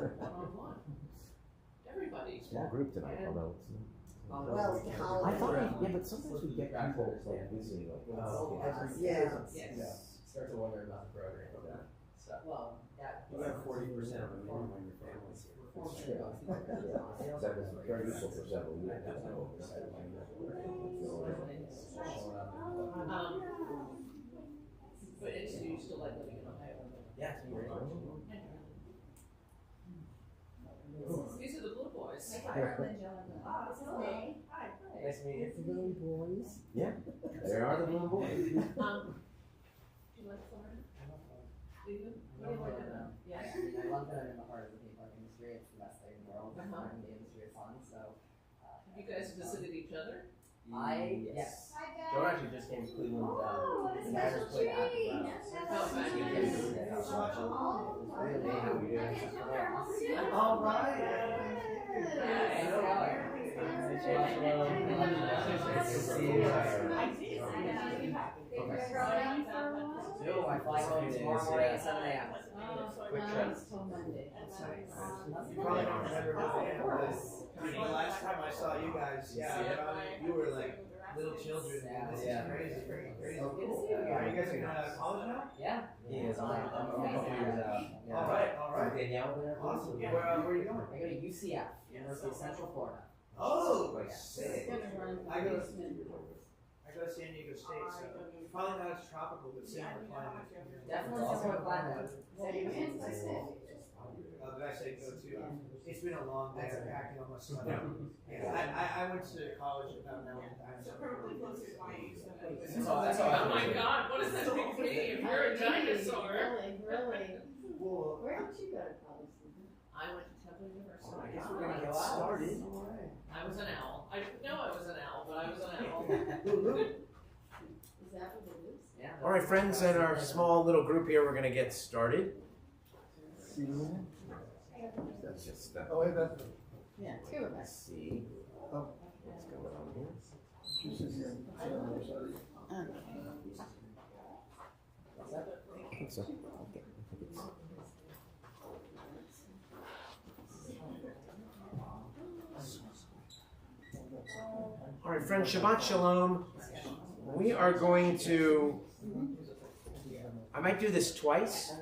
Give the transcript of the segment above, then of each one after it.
one-on-one. Everybody. Small group tonight, although it's not. Well, I thought, yeah, but sometimes we get people like visiting, like, yeah. Yes. Start to wonder about the program. So, Well, that. you got 40% of the minimum when your family's here. That's true. That was very useful for several years. But it's, you still like living in Ohio? Yeah, it's great. These are the blue boys. Nice to meet you. Little boys. Yeah, there are the blue boys. Do you like Florida? Leland? What do you like about it? Yeah. I mean, I love that I'm in the heart of the theme park industry. It's the best thing in the world. Uh-huh. And the industry is fun, so. You guys visited each other? Yes. Joe actually just came to Cleveland. what a the Niners special played at the treat. Browns. Oh, thank you. Hey, how we doing? All right. Nice to see you. No, I fly home tomorrow morning at 7 a.m. Quick trip. You probably don't remember the last time I saw you guys, you were like little children. This is crazy, crazy. Are you guys in college now? Yeah. He is. I'm a couple years out. Yeah. All right. Danielle there. Awesome. Where are you going? I go to UCF, University of Central Florida. Oh, sick. I go to San Diego State, so probably not as tropical, but similar climate. Definitely similar climate. Did I say go to? It's been a long day. I'm packing all my stuff. I went to college about now. Oh my God, what is that big thing? You're a dinosaur. Really? Well, Where did you go to college? I went to Temple University. I guess we're gonna get started. I was an owl. I didn't know I was an owl, but I was an owl. Is that what it is? Yeah. All right, friends, in our small little group here, we're going to get started. That's just Oh, wait, that's. Yeah, two of Let's us. see what's going on here. I think so. Okay. I think it's- All right, friends, Shabbat Shalom. We are going to, I might do this twice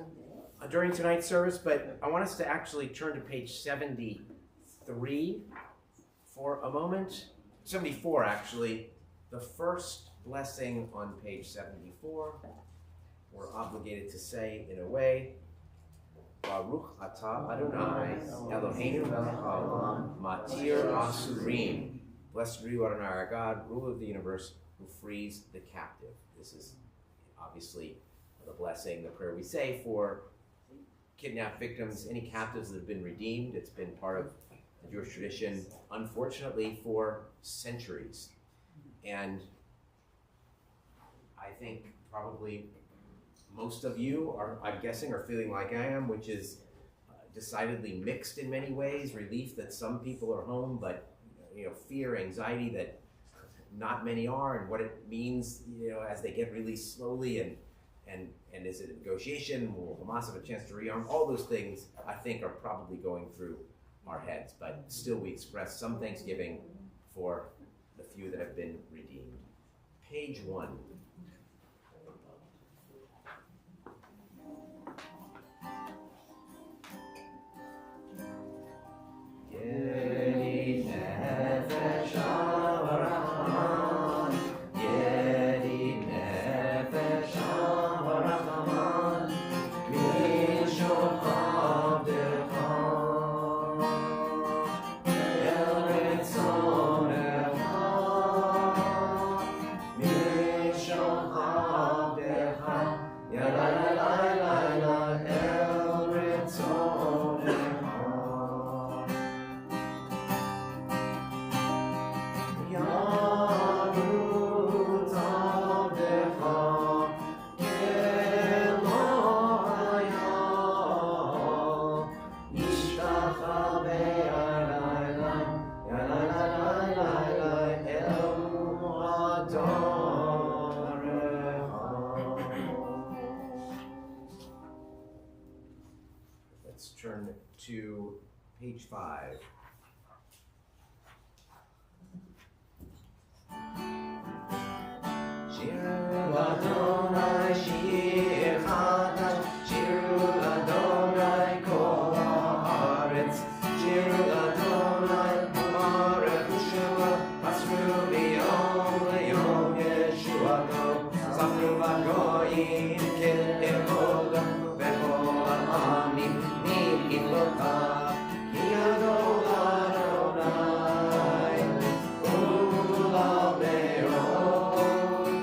during tonight's service, but I want us to actually turn to page 73 for a moment. 74, actually. The first blessing on page 74, we're obligated to say in a way, Baruch atah Adonai Eloheinu melech haolam matir asurim. Blessed are you, Adonai, our God, ruler of the universe, who frees the captive. This is obviously the blessing, the prayer we say for kidnapped victims, any captives that have been redeemed. It's been part of the Jewish tradition, unfortunately, for centuries. And I think probably most of you are, I'm guessing, are feeling like I am, which is decidedly mixed in many ways. Relief that some people are home, but fear, anxiety that not many are, and what it means, as they get released slowly, and is it a negotiation? Will Hamas have a chance to rearm? All those things, I think, are probably going through our heads, but still we express some thanksgiving for the few that have been redeemed. Page 1. Let's turn to page 5. Shiru Adonai Shir Chadash, Shiru Adonai Kol Haaretz, Shiru Adonai Umarech Ushua, Asru B'yom Le'yom Yeshuato, Safru B'goyim Kel Ekodam, B'chol Ha'amim Mi'ilotah, Ki Adonai Adonai, Ulam Me'od,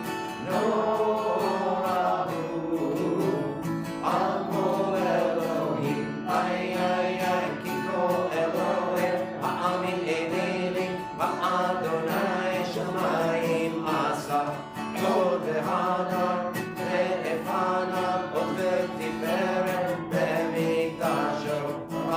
Norahu, Amol Elohim, Ay Ay Ay, Ki Kol Elohim, Ha'amim Enelim, Ba'adonai Shamayim Asa, Kol V'Hadar, Ve'efana, Od Ve'tiferet, Be'mikdasho,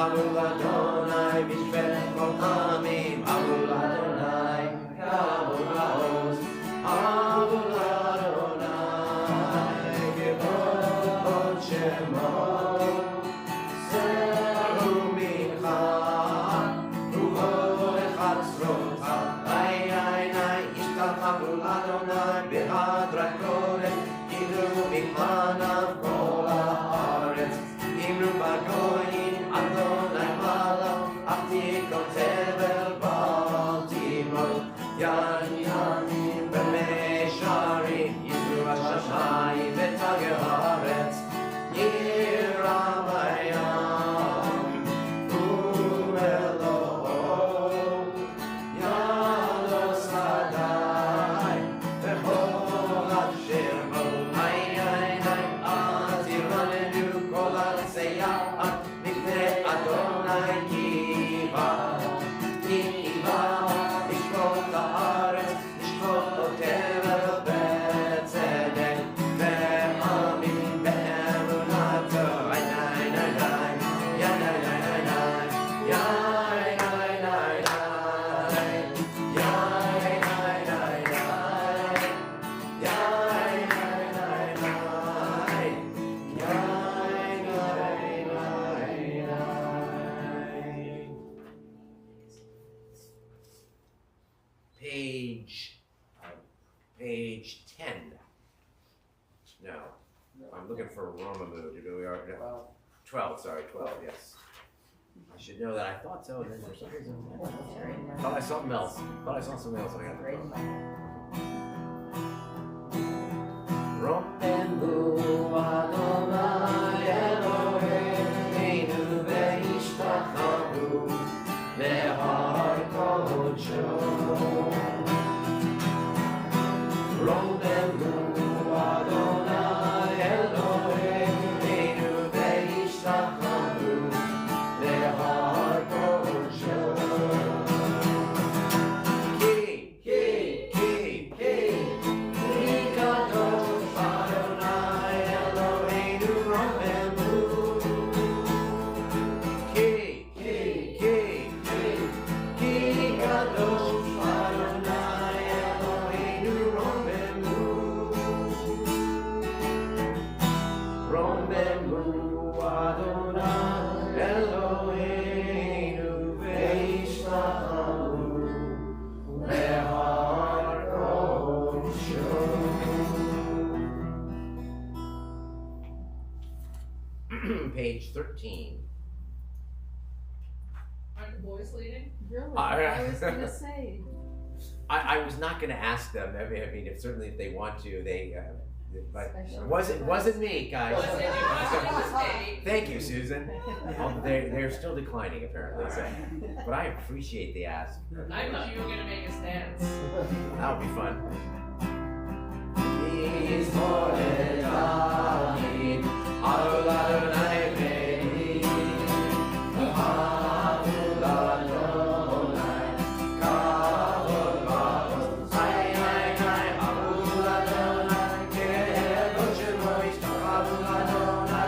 Alul Adonai, Mishpech Kol Amim, Alul Adonai, Kavod Ha'oz, Alul Adonai, Kevod Shemo, Zeru Mincha, Ruho Lechatzrotcha, Ay Ay Ay, Yishtachavu Adonai, B'Hadrat Kodesh, Yidru Mikmanav Kol Haaretz, Yimru B'Goyim, Adonai Malach, Achtikot Tevel Ba'al Timot, Yan Yanim B'Mesharim, Yidru Hashamayim V'Tagel Haaretz, Yiram Hayam, Umelo, Yados Adai, V'chol Asher Bo, Ay Ay Ay, Az Yiranenu Kol HaSeyat, Mipnei Adonai Kiva, Kiva, Nishmot Haaretz, Nishmot Tevel B'Tzedek, Ve'amim Be'emunato, Ay Ay Ay Ay, Ay Ay Ay Ay, Ay Ay Ay Ay, Ay Ay Page 10. No, I'm looking for Romamu. Did we already? 12. Sorry, 12. Yes. I should know that. I thought so. And then for some reason, I thought I saw something else. I got the wrong. Romamu Adonai Eloheinu ve'ishtachavu le'har kodesh. Romamu Adonai Eloheinu ve'ishtachavu le'har kodesh. Ki kadosh Adonai Eloheinu Romamu. Ki kadosh Adonai Eloheinu Romamu. Romamu Adonai Eloheinu ve'ishtachavu le'har kodesh. Page 13. Aren't the boys leading? Really? I I was gonna say. I was not going to ask them. I mean, certainly if they want to, they. But Special. it wasn't me, guys. Well, it was me. Thank you, Susan. They're still declining apparently. So. But I appreciate the ask. I thought you were gonna make us dance. That'll be fun. Adonai,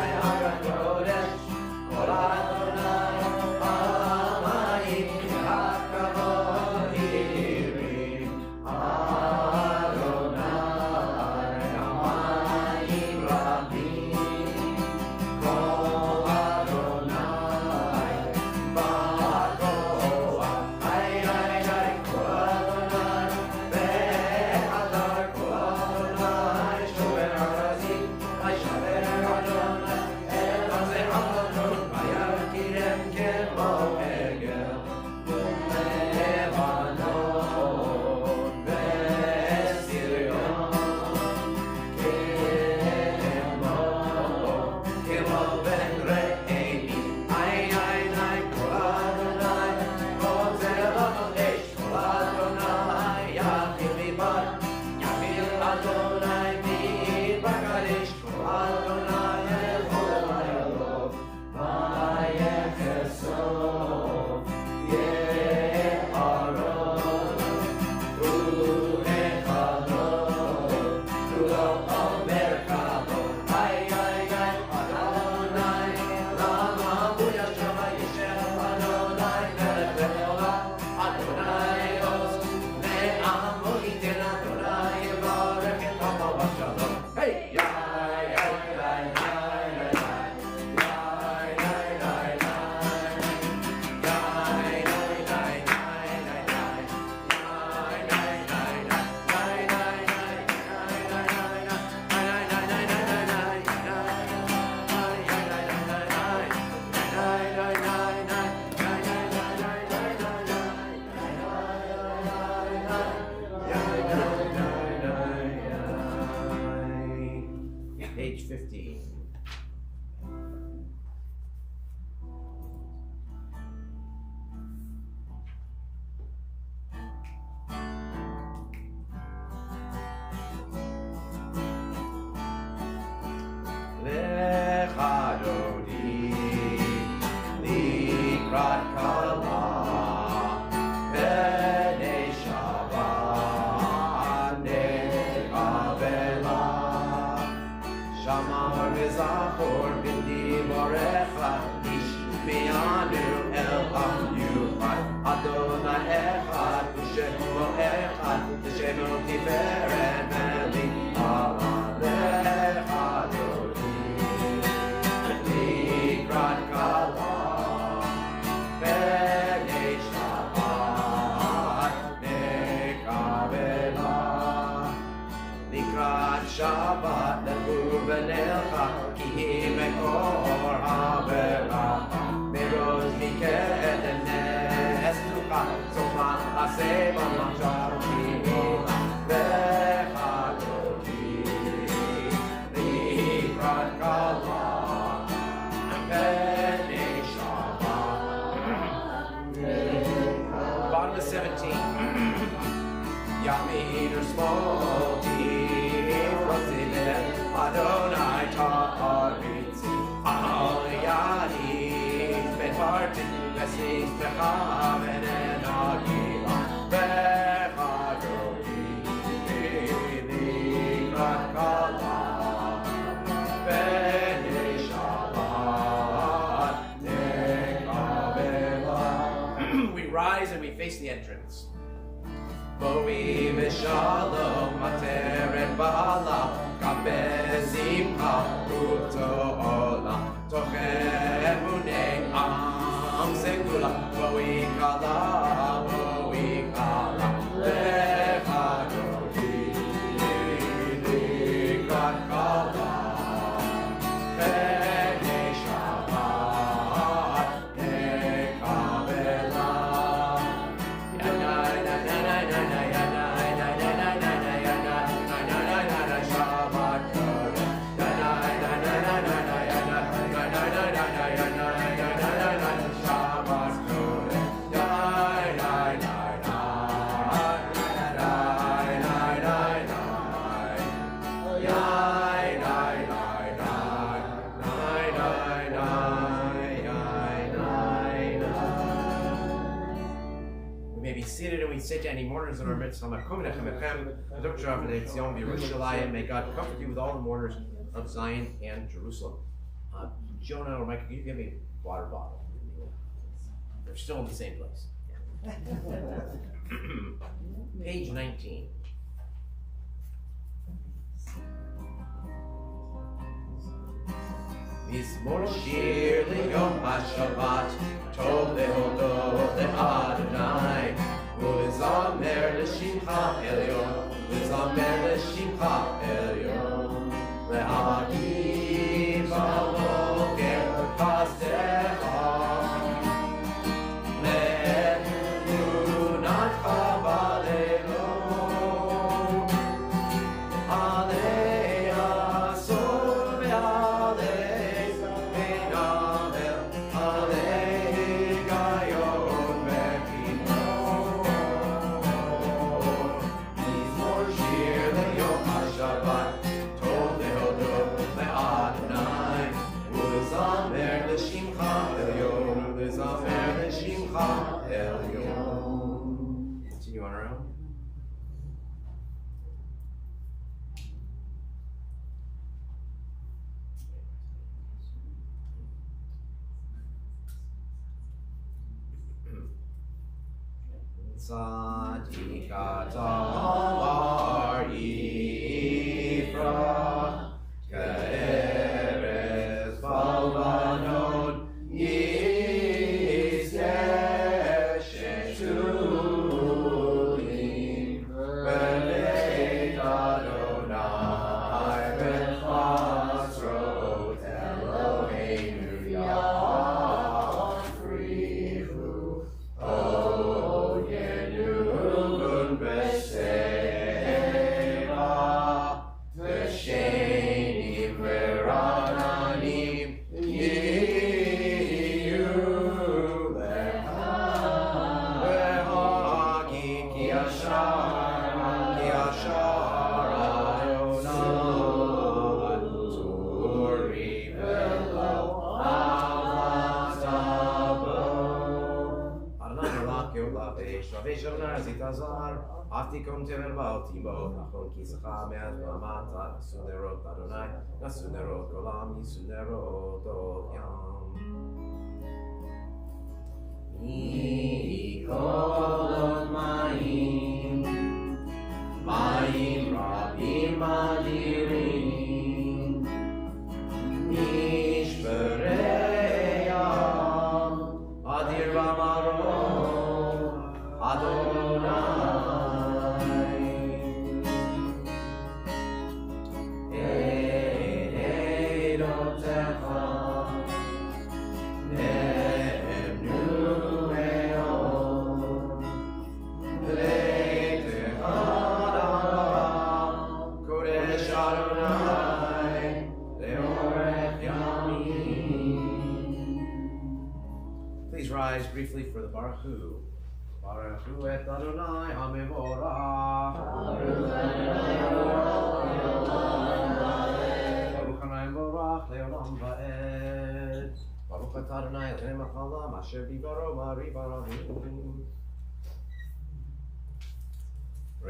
Likrat Kala, B'nei Shabbat, Nekavela, Shamar v'zachor b'diborecha, Ishmianu el Yuchad, Adonai Echad, U'Shemo Echad, U'Shemo Tiferet Meli, Alecha Dodi, Likrat Kala, B'nei Shabbat, Nekavela, Likrat Shabbat, Lebur V'Nelcha, Ki hi Mekor HaBeracha, Meroz Miked Nestucha, Soma Aseba Machar Kihila, Lecha Dodi, Likrat Kala, B'nei Shabbat. Bottom of 17. Yamin Smolti, Rosile, Adonai Ta'aritz, Al Yadi, Ben Partin, Vesis, Becham, and Agila, Bechadodi, Likrat Kala, B'nei Shabbat, Nekavela. We rise and we face the entrance. Boi v'shalom materet ba'ala, kabezimcha u'to'ola, tochem unei am segula, boi kala, lecha dodi, likrat kala, b'nei Shabbat, nekavela. Seated and we say to any mourners in our midst, may God comfort you with all the mourners of Zion and Jerusalem. Jonah or Micah, can you give me a water bottle? They're still in the same place. Page 19. Mizmor shir liyom haShabbat, tov lehodot le'Adonai, u'lezamer l'shimcha elyon, u'lezamer l'shimcha elyon, le'agid b'boker chasecha, le'emunatcha b'leilot, alei asor ve'alei ve'navel, alei gayon ve'kinot. Mizmor shir liyom haShabbat, tov lehodot le'Adonai, u'lezamer l'shimcha elyon, u'lezamer l'shimcha elyon. Continue on our own. Tzadika tamar Yifra, Ka'erez balvanon yizeh shetulim, B'nei Adonai b'chasrot Eloheinu yafrichu, O Yenulun b'seva. גאולה ושווה שונה זיתזר עתיקום תבל באלתימו נכון כי זכה מעט במטה נשאו נרות אדוני נשאו נרות עולם יישאו נרות עוד ים מקולות מים מים רבים אדירים נשברי ים אדיר במרום אדוני עדותיך נאמנו מאוד בליתך קודש אדוני לאורך ימים. Please rise briefly for the Baruch Hu. Baruch Hu et Adonai HaMevorach. Baruch Adonai Mevorach le'olam va'ed. Baruch et Adonai Eloheinu melech haolam asher bivaro ma'ariv aravim.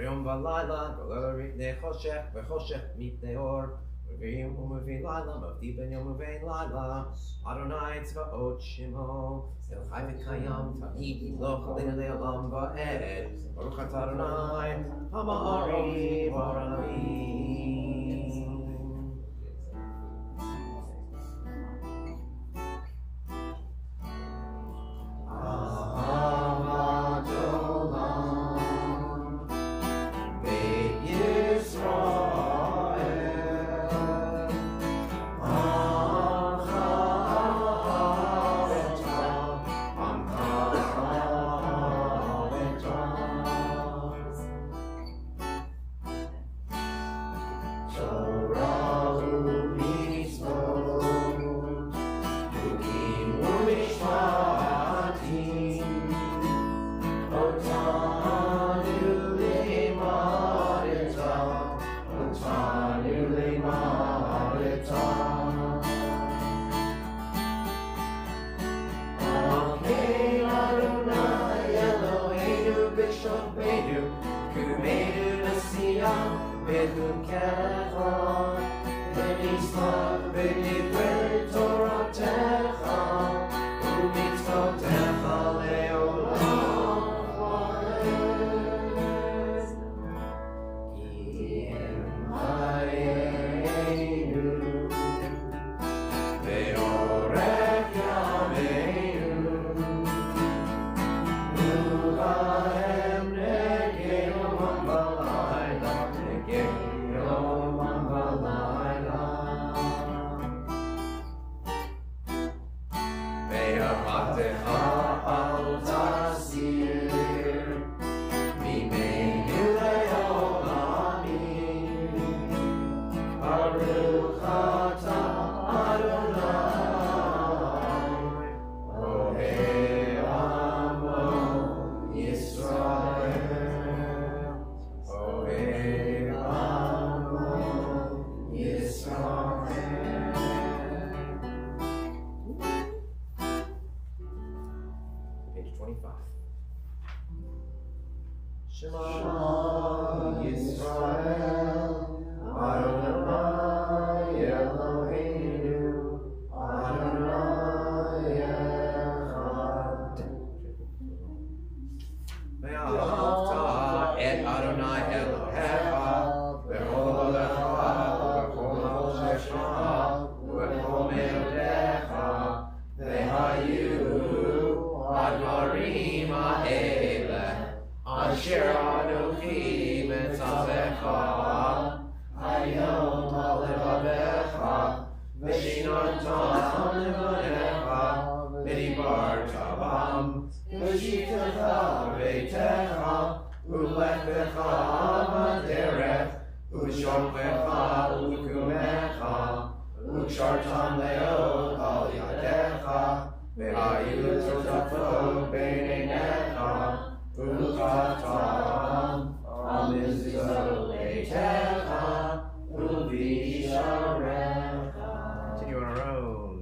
Yom v'layla golol mipnei choshech v'choshech mipnei or. Mevim u'mevin layla mavdi ben yom u'vein layla. Adonai tzvaot shemo. El chai v'kayam tamid lo chalinu le'olam va'ed. Baruch et Adonai ha'ma'ariv aravim. Ahavat olam Beit Yisrael Amcha ha'aretah Amcha ha'aretah Torah u'mitzvot Chukim u'mishpatim Otanu li'maretah Otanu li'maretah Akein Adonai Eloheinu b'shofeinu Kumeinu nasiah b'chukecha v'nismach b'divrei Toratecha u'mitzvotecha le'olam va'ed. Ki em hayenu ve'orech yameinu u'lahem negeyom v'layla negeyom v'layla ve'apatecha al tasir mimeinu le'olamim Baruch atah Adonai Ohel amo Yisrael Ohel amo Yisrael. Page 25. Shema Yisrael Adonai Eloheinu Adonai Echad. Ve'ahavta et Adonai Elohecha b'chol olecha u'b'chol nafshecha u'b'chol me'odecha ve'hayu advarim ha'eleh asher Anochi metzavecha hayom ha'levavecha v'shinartam levanecha v'dibarta bam v'shitecha b'beitecha u'lechecha b'derech u'shomchecha u'kumecha u'kshartam leot al yadecha ve'hayu tzotafo b'neinecha u'chatam al mizvot beitecha u'visharecha. Continue on our own.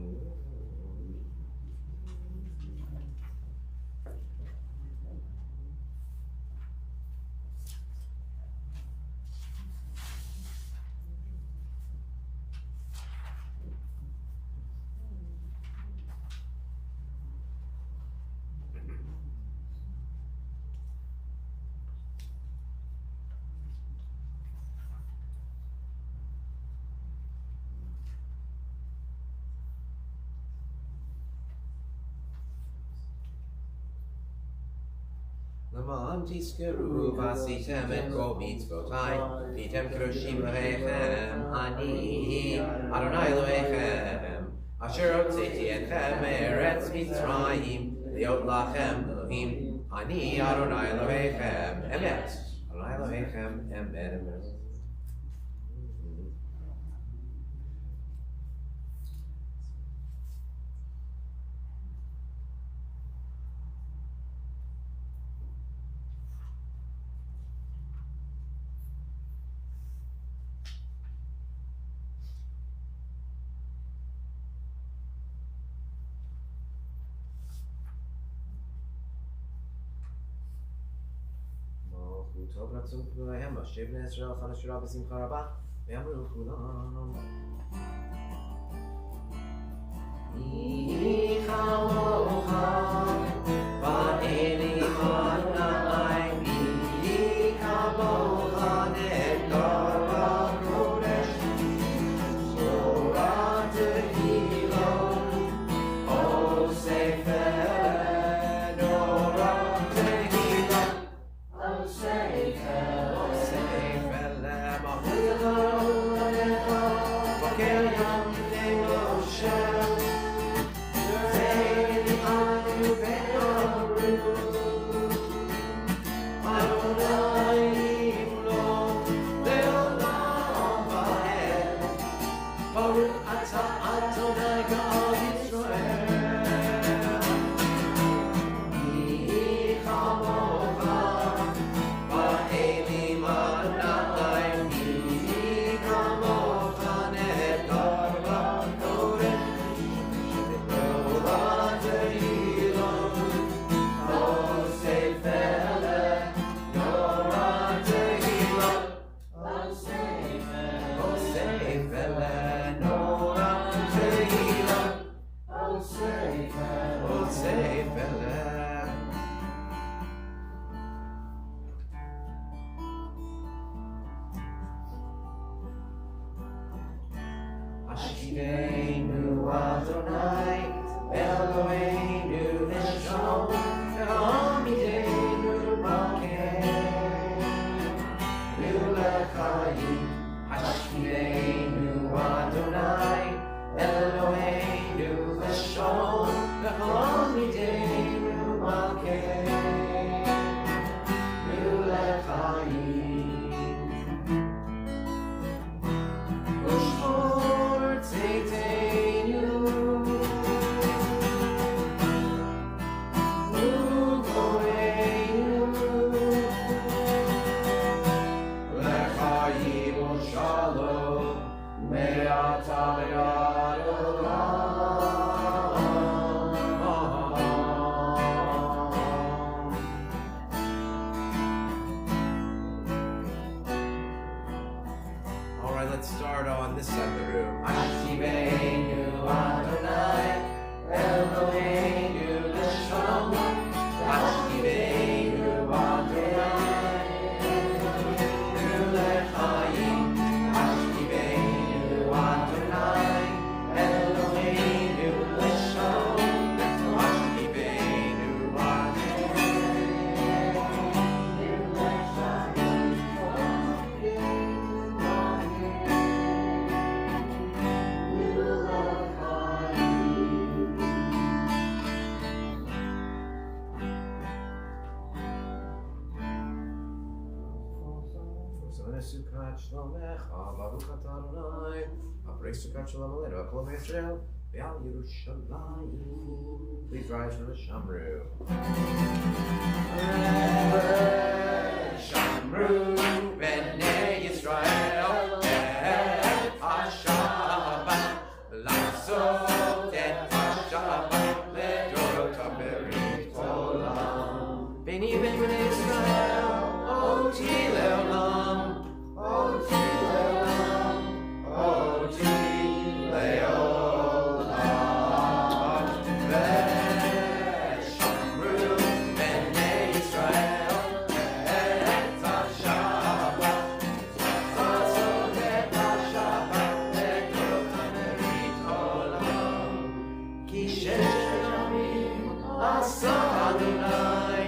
Haman Tiskaru Vasitem and Go Mitzvotai Pitem Keroshim Lechem Ani Adonai Elohechem Asher Hotzeti Etchem Eretz Mitzrayim Liot Lachem Elohim Ani Adonai Elohechem Emet Adonai Elohechem Emet Emet. טוב רצון כלהם, השב בני ישראל חנשרה בשמחה רבה, ואמרו כולם. מי כמוך, באלי אדוני, מי כמוך נהדר בקודש, תורת תהילה, עושה פלא, תורת תהילה. Oh, say, Ashivenu Adonai, Eloheinu Nishon, Amidenu Malkeinu Lechayim. Ashivenu Adonai, Eloheinu Nishon, Amidenu Malkeinu Lechayim. Let's start on this side of the room. Ashivenu Adonai, Eloheinu Nishon, Ashivenu Adonai, Eloheinu Lechayim, Ashivenu Adonai, Eloheinu Nishon, Ashivenu Sukkot Shlomecha, Baruch Atah Adonai, Aprei Sukkot Shalom Aleinu, Kol Yisrael, Ve'al Yerushalayim. Please rise for the Shamru. Shamru, Bnei Yisrael, Et HaShabbat, Lasot Et HaShabbat, Ledorot HaBerit Olam. B'nei Bnei Yisrael, Oti Leolam. Adonai,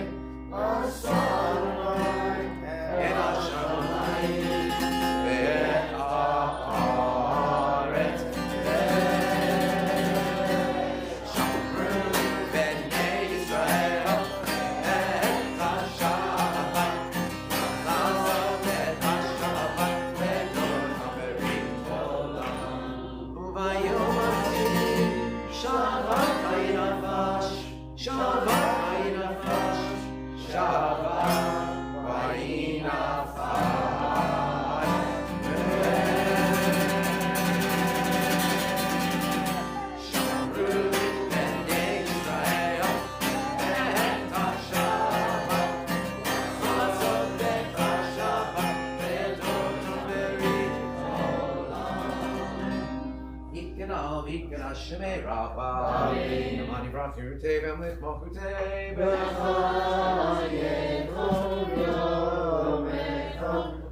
Ikara Sheme Rafa, Namani Rakute, Vamlit Mokute,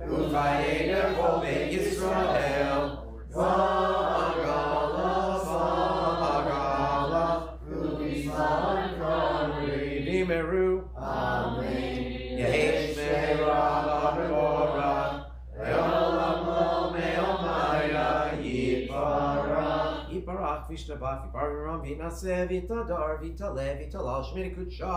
Ufaye Kome Yisrael, Vagala, Vagala, Nimeru, Yehesh Merah, Vagora, Eolam Meomaya, Yiparach, Vishtabach, Yiparam, Vinase, Vitadar, Vitale, Vitalal, Shmirikucha,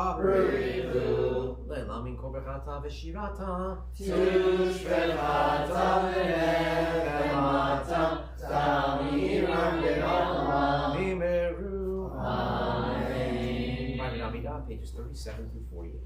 Le'lamin Kobrachata, Veshirata, Tushvelata, Ve'emata, Tamiram, Ve'olam, Nimeru, Amen. Amidah, pages 37 through 48.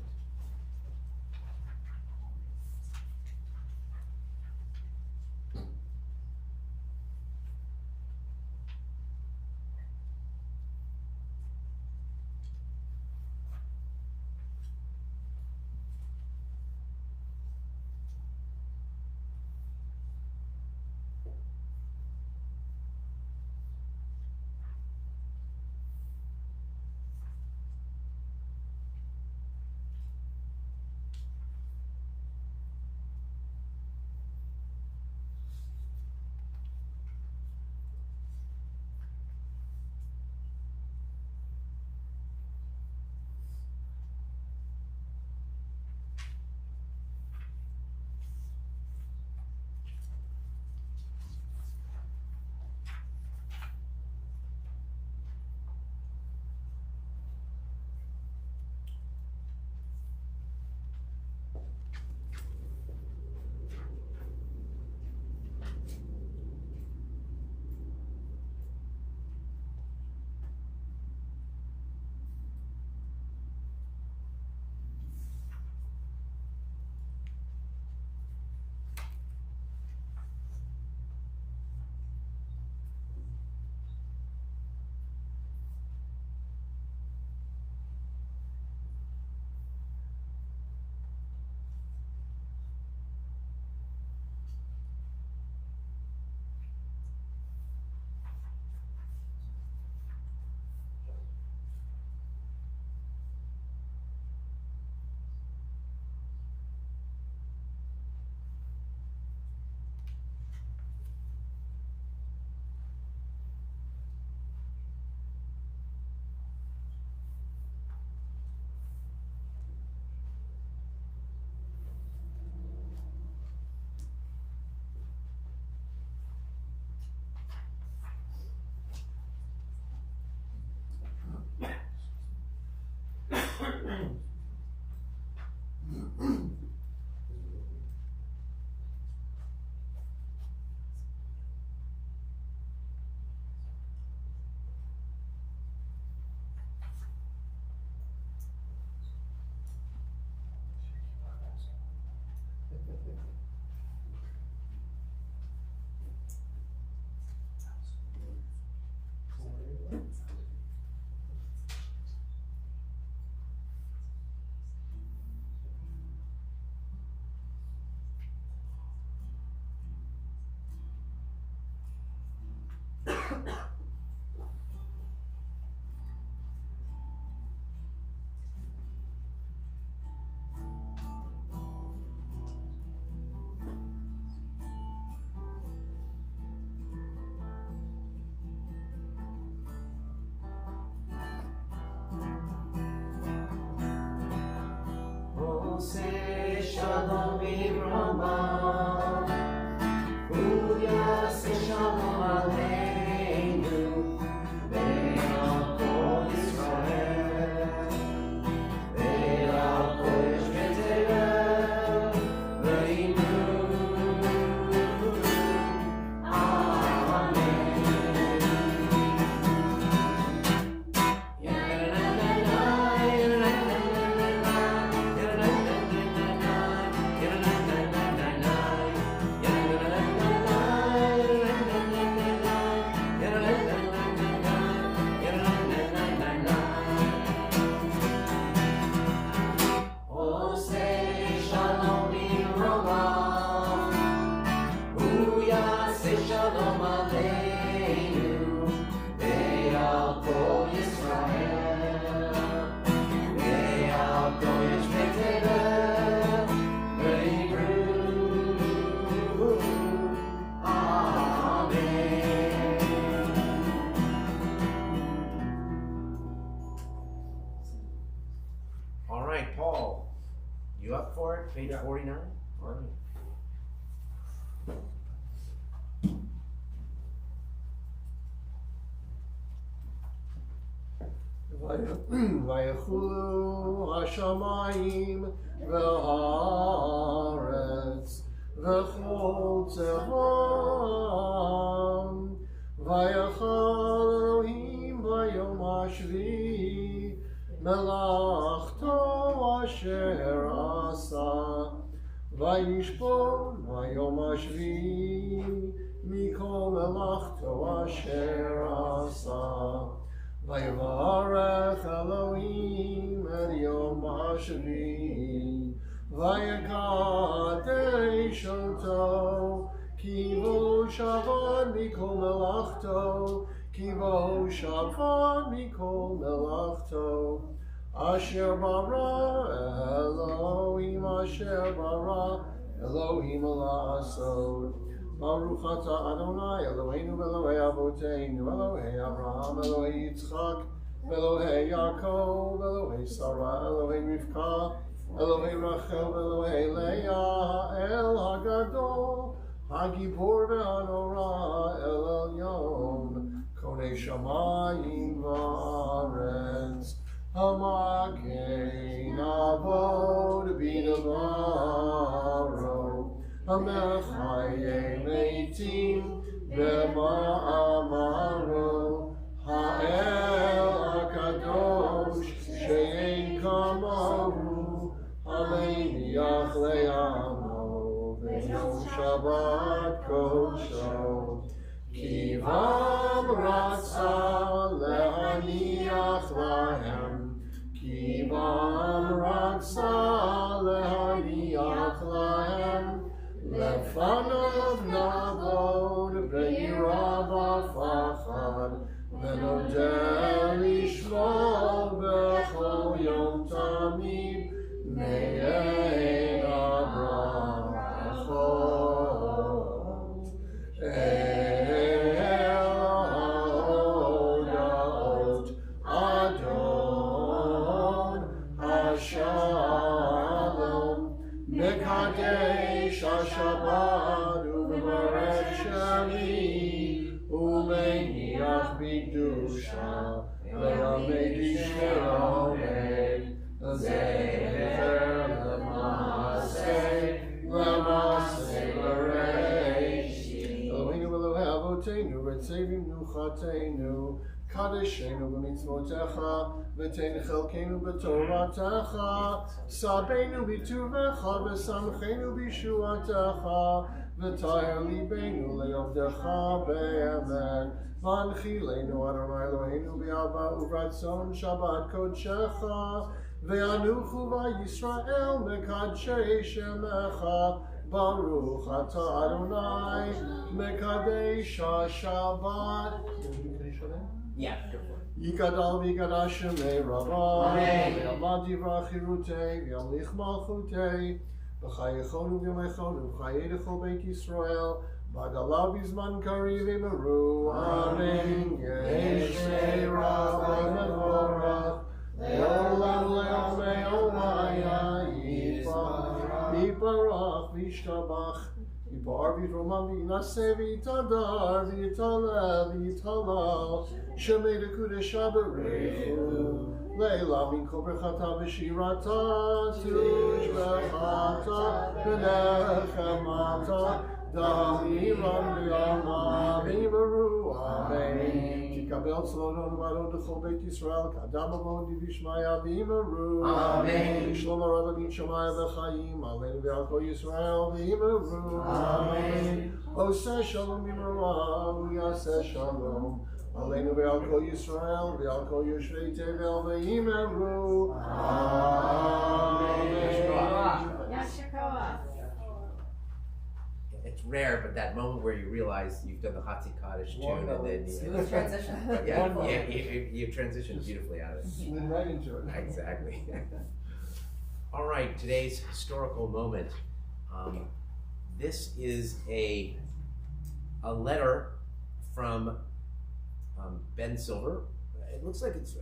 Say Shalom Ibrahim, Uya say Shalom Aleinu, Ve'al Kol Yisrael, Ve'al Kol Yishmeterev, Ve'inu, Amen. right, Paul, you up for it? Page 49? All right. ויחולו השמיים והארץ וכל צבאם ויחל אלוהים ביום השביעי מלאכתו אשר עשה וישפוט ביום השביעי מכל מלאכתו אשר עשה ויברך אלוהים את יום השביעי ויקדש אותו כי בו שבת מכל מלאכתו כי בו שבת מכל מלאכתו אשר ברא אלוהים אשר ברא אלוהים לעשות ברוך אתה אדוני אלוהינו ואלוהי אבותינו אלוהי אברהם אלוהי יצחק ואלוהי יעקב אלוהי שרה אלוהי רבקה אלוהי רחל ואלוהי לאה האל הגדול הגיבור והנורא אל עליון קונה שמיים וארץ המגן אבות בדברו המחיה מתים במאמרו האל הקדוש שאין כמוהו המניח לעמו ביום שבת קודשו כי בם רצה להניח להם כי בם רצה להניח להם לפניו נעבוד ביראה ופחד ונודה לשמו בכל יום תמיד מעין הברכות אל ההודעות אדון השלום מקדש השבת ומברך שני ומניח בקדושה ולמד אישי עומד זכר למעשה בראשית אלוהינו ואלוהי אבותינו וצווים מנוחתנו קדשנו במצוותיך ותן חלקנו בתורתך סבנו בטובך ושמחנו בישועתך וטהר ליבנו לעבדך באמת והנחילנו אדוני אלוהינו באהבה וברצון שבת קודשך וינוחו בישראל מקדשי שמך ברוך אתה אדוני מקדש השבת Yeah, go for it. יגדל ויגדש שמי רבה, וילמד דברי חירותי, וימליך מלכותי, בחייכנו וימיכנו, בחיי לכל בית ישראל, בגלה בזמן קריב אמרו, אמן, יהי שמי רבה ומבורך, לעולם לעולמי עולמיה, יתברך וישתבח. יפאר ויתרומם וינשא ויתהדר ויתהלל ויתהלל שמי לקודשה ברכו לעילה מן כל ברכתה ושירתה תושבחתה ונחמתה דמירם בימה וימרו אמן תקבל צלונו ובעלות לכל בית ישראל כאדם עוון דבשמיא וימרו אמן שלום הרב אבין שמיא וחיים עלינו ועל כל ישראל וימרו אמן עושה שלום במרומיו ויעשה שלום עלינו ועל כל ישראל ועל כל יושבי תבל וימרו אמן It's rare, but that moment where you realize you've done the Hatzi Kaddish tune and then Smooth transition. you transitioned beautifully out of it. Slid right into it. Exactly. All right, today's historical moment. This is a letter from Ben Silver. It looks like it's,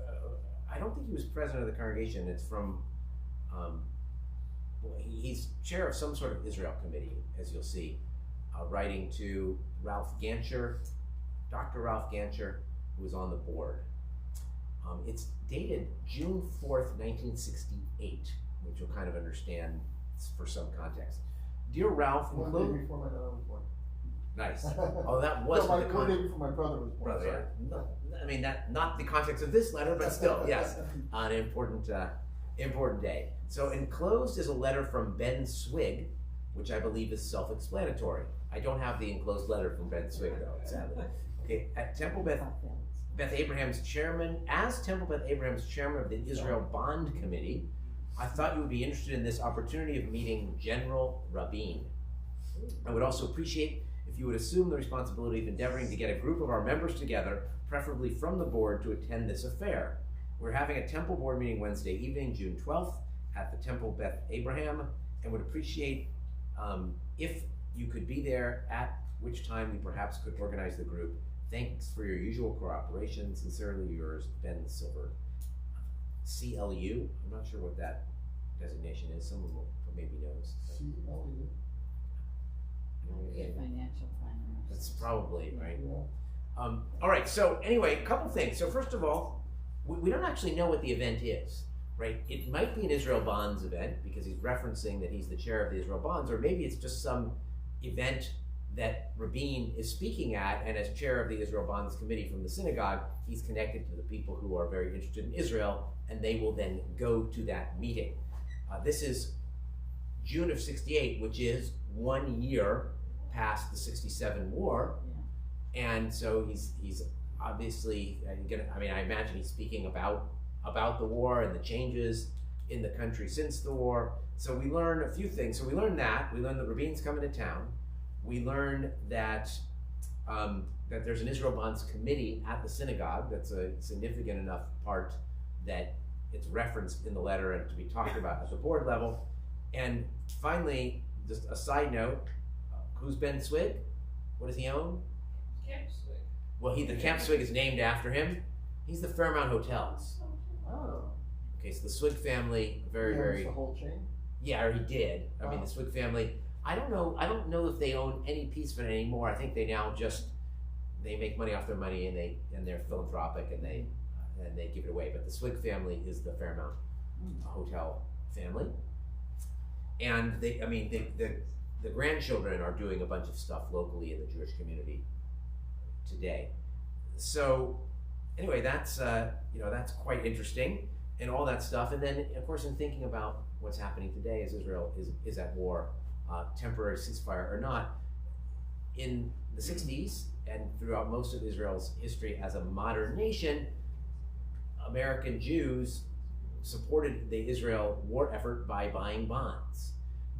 I don't think he was president of the congregation. It's from he's chair of some sort of Israel committee, as you'll see, writing to Ralph Gancher, Dr. Ralph Gancher, who was on the board. It's dated June 4th, 1968, which you'll kind of understand for some context. Dear Ralph, One day before my daughter was born. nice. Oh, that was No, the one day before my brother was born. brother. sorry. Yeah. No, I mean that not the context of this letter, but still, yes, an important important day. So enclosed is a letter from Ben Swig, which I believe is self-explanatory. I don't have the enclosed letter from Ben Swig though, sadly. Okay, at Temple Beth Abraham's chairman, as Temple Beth Abraham's chairman of the Israel Bond Committee, I thought you would be interested in this opportunity of meeting General Rabin. I would also appreciate if you would assume the responsibility of endeavoring to get a group of our members together, preferably from the board, to attend this affair. We're having a Temple board meeting Wednesday evening, June 12th, at the Temple Beth Abraham, and would appreciate if you could be there, at which time we perhaps could organize the group. Thanks for your usual cooperation. Sincerely yours, Ben Silver. CLU, I'm not sure what that designation is. Someone maybe knows. CLU. Financial planners. That's probably right. Yeah. All right, so anyway, a couple things. So first of all, we don't actually know what the event is, right? It might be an Israel Bonds event because he's referencing that he's the chair of the Israel Bonds, or maybe it's just some event that Rabin is speaking at, and as chair of the Israel Bonds Committee from the synagogue, he's connected to the people who are very interested in Israel, and they will then go to that meeting. This is June of '68, which is 1 year past the '67 war, and so he's obviously gonna. I mean, I imagine he's speaking about the war and the changes in the country since the war. So we learn a few things. So we learn that Rabin's coming to town. We learn that that there's an Israel Bonds committee at the synagogue. That's a significant enough part that it's referenced in the letter and to be talked about at the board level. And finally, just a side note, who's Ben Swig? What does he own? Camp Swig. Well, the Camp Swig is named after him. He's the Fairmount Hotels. Oh. Okay, so the Swig family, very, He owns very, the whole chain? yeah, or he did. I mean, Wow. the Swig family, I don't know if they own any piece of it anymore. I think they now they make money off their money and they're philanthropic and they give it away. But the Swig family is the Fairmount Hotel family. And the grandchildren are doing a bunch of stuff locally in the Jewish community today. So anyway, that's that's quite interesting and all that stuff. And then of course, in thinking about what's happening today as Israel is at war, temporary ceasefire or not, in the '60s and throughout most of Israel's history as a modern nation, American Jews supported the Israel war effort by buying bonds,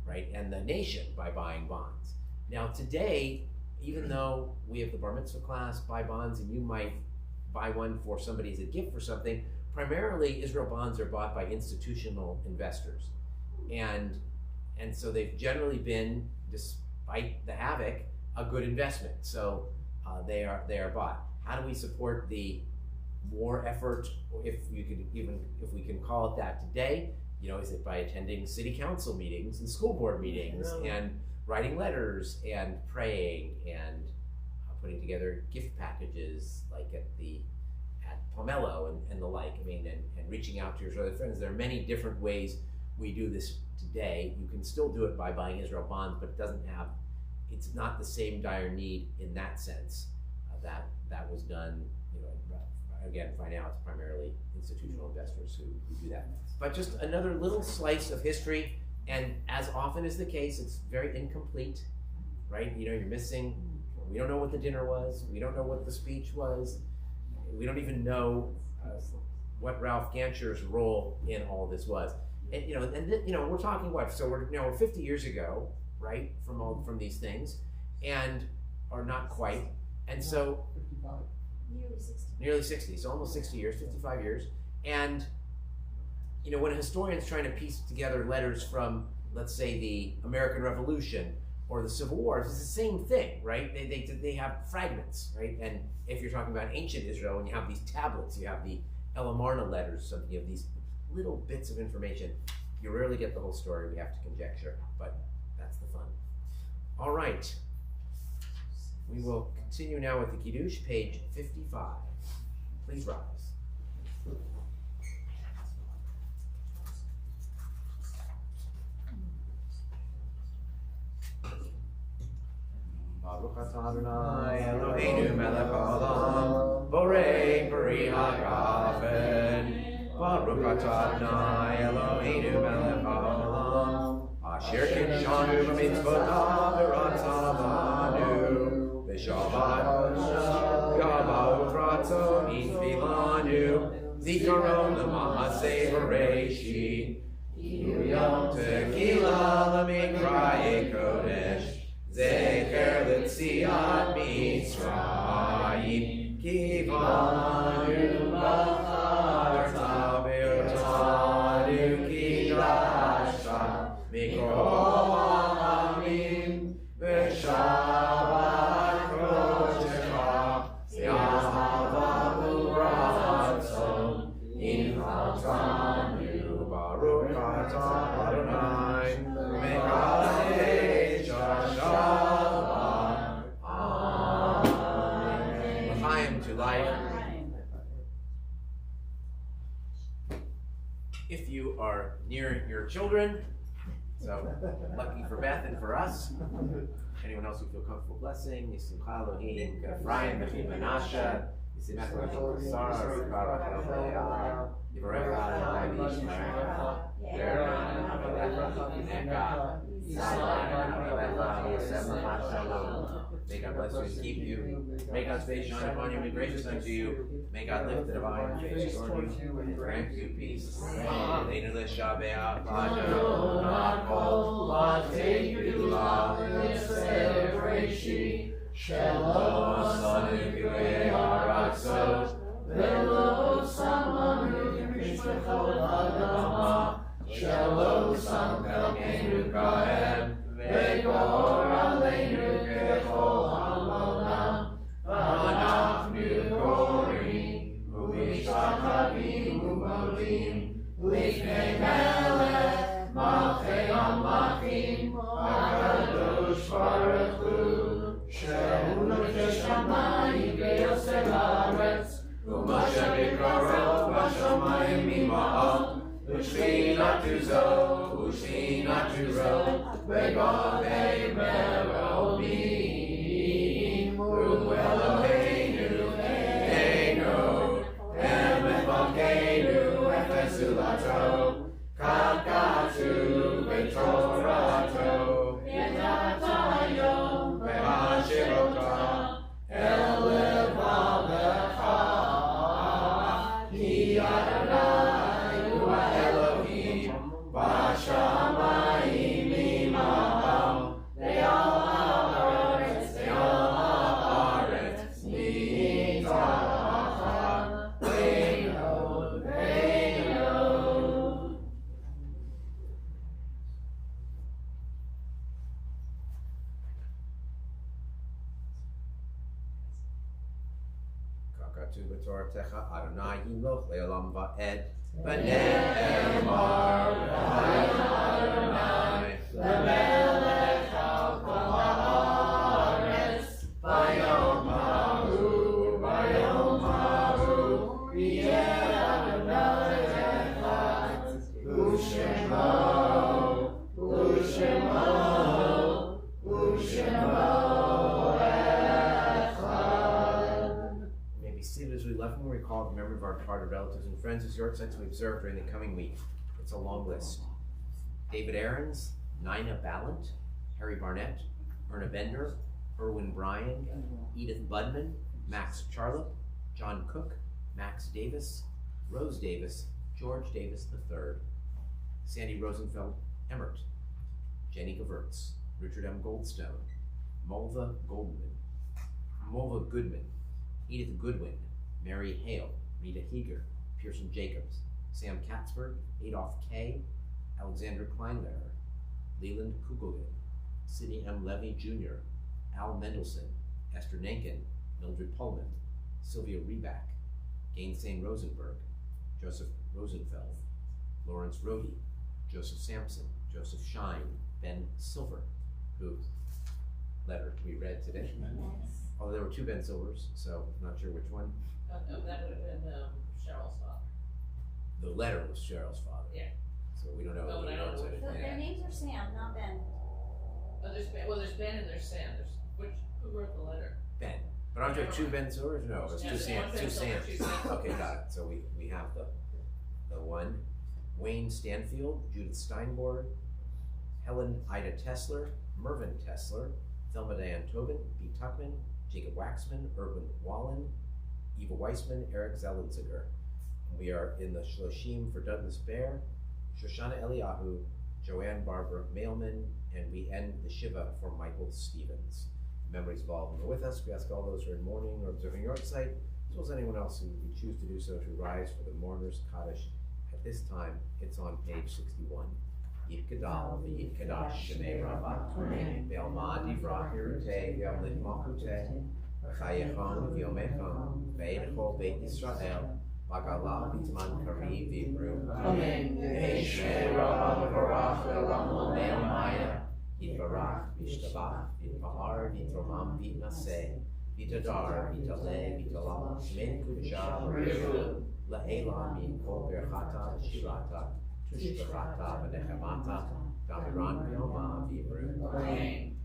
right? And the nation by buying bonds. Now today, even though we have the bar mitzvah class, buy bonds, and you might buy one for somebody as a gift for something, primarily Israel bonds are bought by institutional investors. And so they've generally been, despite the havoc, a good investment. So they are bought. How do we support the war effort, if we can call it that today? Is it by attending city council meetings and school board meetings and writing letters and praying and putting together gift packages like at Pomelo and the like? I mean, and reaching out to your other friends. There are many different ways we do this today. You can still do it by buying Israel bonds, but it's not the same dire need in that sense. That was done, again, by now it's primarily institutional investors who do that. But just another little slice of history, and as often is the case, it's very incomplete, right? You're missing, we don't know what the dinner was, we don't know what the speech was, we don't even know what Ralph Gancher's role in all this was. And we're talking what? So we're 50 years ago, right? From these things, or not quite. And so 55. nearly 60, so almost 60 years, 55 years. And when a historian's trying to piece together letters from, let's say, the American Revolution or the Civil War, it's the same thing, right? They have fragments, right? And if you're talking about ancient Israel, and you have these tablets, you have the El Amarna letters, something, you have these little bits of information. You rarely get the whole story. We have to conjecture, but that's the fun. All right. We will continue now with the Kiddush, page 55. Please rise. Baruch atah Adonai Eloheinu melech haolam, borei peri hagafen. Baruch atah Adonai Eloheinu melech haolam, asher kidshanu b'mitzvotav v'ratzavanu, v'shavat gavot ratzon itfilanu, zikaron l'ma'aseh b'reishit, yom tequila l'mikrayei kodesh, Zeker l'tziat Mitzrayim, kivanu b'charta v'yotanu kidashta, mikol ha'amim v'shavat kodecha, v'yahava v'ratzon, infantanu baruch atah Adonai, mekadei to life. If you are near your children, so lucky for Beth and for us. Anyone else who feel comfortable blessing? Yisimcha Elohim, Ephraim, Bechim Menashe, Yisimach Elohim, Sarah, Rivka, Rachel, Leah, Yivarech Adonai Yishmerecha, Yeran, Avalecha, Yinecha, Yisrael, Avalecha, Yosef, Shalom. May God bless you and keep you. May God's face shine upon you and be gracious unto you. May God lift the divine face toward you and grant you peace. Amen. Adonai Yiloch Le'olam Va'ed V'ne'emar Adonai Le'melech al kol ha'aretz V'yom ha'u Yeh Adonai echad U'shemo as we love and recall the memory of our departed relatives and friends as your sites we observe during the coming week. It's a long list. David Aarons, Nina Ballant, Harry Barnett, Erna Bender, Erwin Bryan, Edith Budman, Max Charlotte, John Cook, Max Davis, Rose Davis, George Davis III, Sandy Rosenfeld Emmert, Jenny Gewurz, Richard M. Goldstone, Mulva Goodman, Edith Goodwin, Mary Hale, Rita Heger, Pearson Jacobs, Sam Katzberg, Adolph Kay, Alexandra Kleinlehrer, Leland Kugelin, Sidney M. Levy Jr., Al Mendelson, Esther Nankin, Mildred Pullman, Sylvia Reback, Gainsane Rosenberg, Joseph Rosenfeld, Lawrence Rohde, Joseph Sampson, Joseph Shine, Ben Silver, whose letter we read today. Although there were two Ben Silvers, so I'm not sure which one. No, that would have been, Cheryl's father. The letter was Cheryl's father. Yeah. So we don't know. Oh, who but I wrote don't know it. which So one. their names are Sam, not Ben. Oh, there's Ben and there's Sam, who wrote the letter? Ben. But aren't there two Ben Silvers? No, it's Yeah, two there's Sam, one Ben two Silver, Sams. two Sams. Okay, got it. So we have the one, Wayne Stanfield, Judith Steinborg, Helen Ida Tessler, Mervyn Tessler, Thelma Diane Tobin, B. Tuckman, Jacob Waxman, Erwin Wallen, Eva Weissman, Eric Zellenziger. We are in the Shloshim for Douglas Baer, Shoshana Eliyahu, Joanne Barbara Mailman, and we end the Shiva for Michael Stevens. Memories of all of them are with us. We ask all those who are in mourning or observing your site, as well as anyone else who would choose to do so, to rise for the mourner's Kaddish. At this time, it's on page 61. Yit Gadal, Yit Kadash, Shemei Rabbah, Ve'alma Divrah Hirutei, Ve'amlit Malchutei, Chayechon, V'yomechon, Ve'edechol Beit Yisrael, V'agalah B'zman Kari V'yibru. Amen. Yeshmei Rabbah V'varach Ve'olam L'nei Maya, Yitvarach, V'yishtabach, V'yitpa'ar, V'yitromam, V'yitnaseh, V'yitadar, V'yitaleh, V'yitalal, Shmei Kudsha, V'yiru, La'elah Min Kol Berchata, V'shirata, Tushbachata, V'nechemata, V'amiran V'yoma, V'yibru.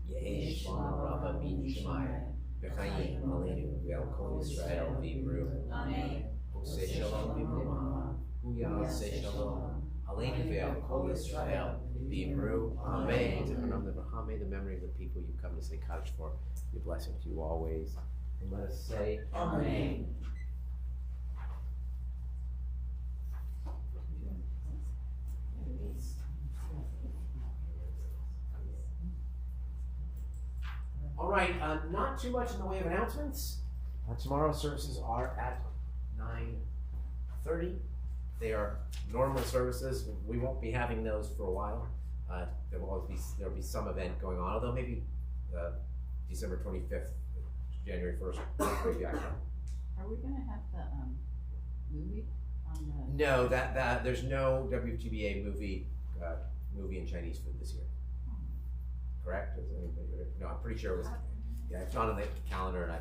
Yehi Shlomo Rabbah Min Shemaya, V'chayim Aleinu, V'el Kol Yisrael, V'yibru. Amen. Say shalom v'brama, huya say shalom, aleinu ve'al kol Yisrael, v'yimru, amen. May the memory of the people you come to say Kaddish for be a blessing to you always. And let us say amen. All right, not too much in the way of announcements. Tomorrow's services are at 9:30. They are normal services. We won't be having those for a while. There'll be some event going on, although maybe December 25th, January 1st, maybe I can. Are we gonna have the, movie on the? No, that there's no WTBA movie in Chinese food this year. Correct? Is anybody, no, I'm pretty sure it was. Yeah, it's not on the calendar, and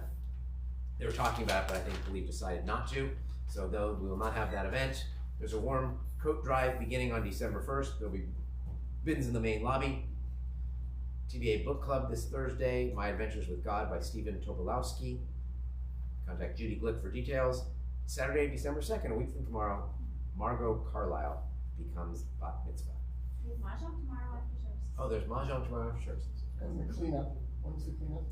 they were talking about it, but I believe decided not to. So though we will not have that event. There's a warm coat drive beginning on December 1st. There'll be bins in the main lobby. TBA Book Club this Thursday, My Adventures with God by Stephen Tobolowsky. Contact Judy Glick for details. Saturday, December 2nd, a week from tomorrow, Margot Carlisle becomes bat mitzvah. We have mahjong tomorrow after service. Oh, there's mahjong tomorrow after services. And the cleanup, when's the cleanup?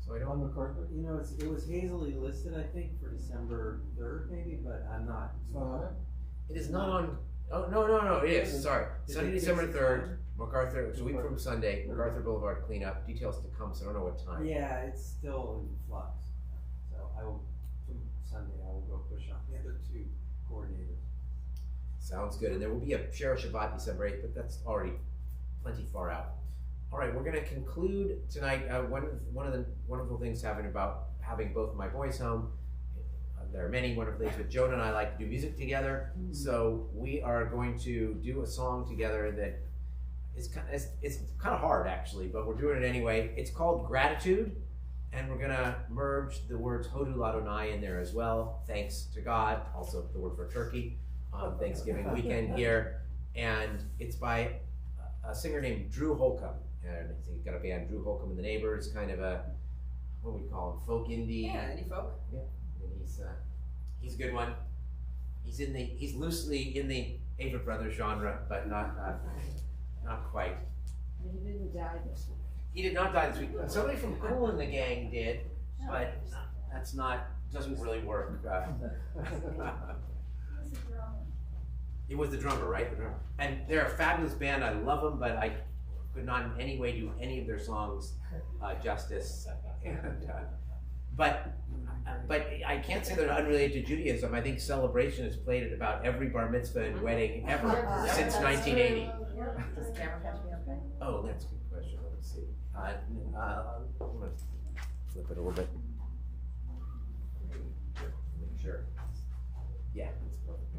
So I John don't. MacArthur? You know, it was hazily listed, I think, for December 3rd, maybe, but I'm not. It's not on it? It is not on. Oh no! It is. Sorry, Did Sunday, they fix December it? 3rd. MacArthur. It's a week from Sunday. MacArthur Boulevard cleanup. Details to come. So I don't know what time. Yeah, it's still in flux. So I will, Sunday, I will go push on the other two coordinators. Sounds good. And there will be a Shara Shabbat December 8th, but that's already plenty far out. All right, we're going to conclude tonight. One of the wonderful things having both my boys home. There are many wonderful things, but Joan and I like to do music together. So we are going to do a song together that it's kind of hard actually, but we're doing it anyway. It's called Gratitude, and we're gonna merge the words Hodu Ladonai in there as well. Thanks to God, also the word for turkey on Thanksgiving weekend here, and it's by a singer named Drew Holcomb, and he's got a band, Drew Holcomb and the Neighbors, kind of a what would we call him, folk indie. Yeah, indie folk. Yeah, and he's a good one. He's loosely in the Avett Brothers genre, but not quite. And he didn't die this week. He did not die this week. Somebody from Cool in the Gang did, but doesn't really work. He was the drummer, right? The drummer. And they're a fabulous band. I love them, but I could not in any way do any of their songs justice. And, but I can't say they're unrelated to Judaism. I think Celebration has played at about every bar mitzvah and wedding ever since 1980. Does the camera catch me okay? Oh, that's a good question. Let me see. I'm gonna flip it a little bit. Make sure. Yeah, it's perfect.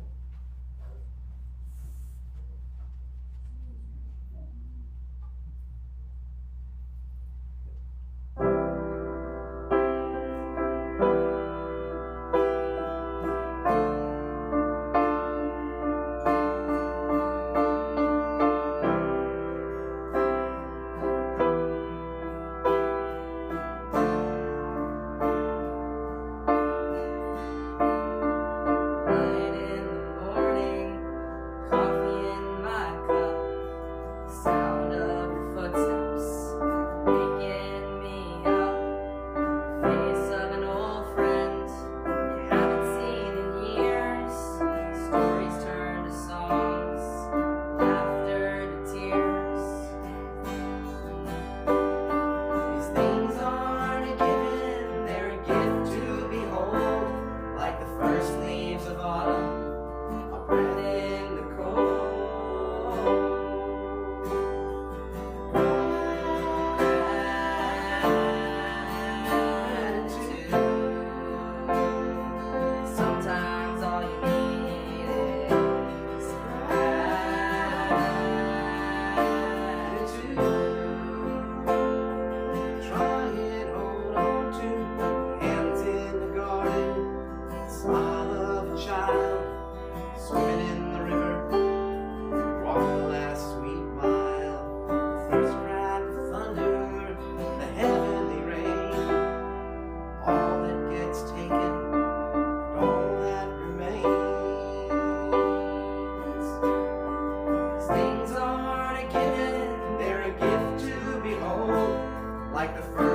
like the first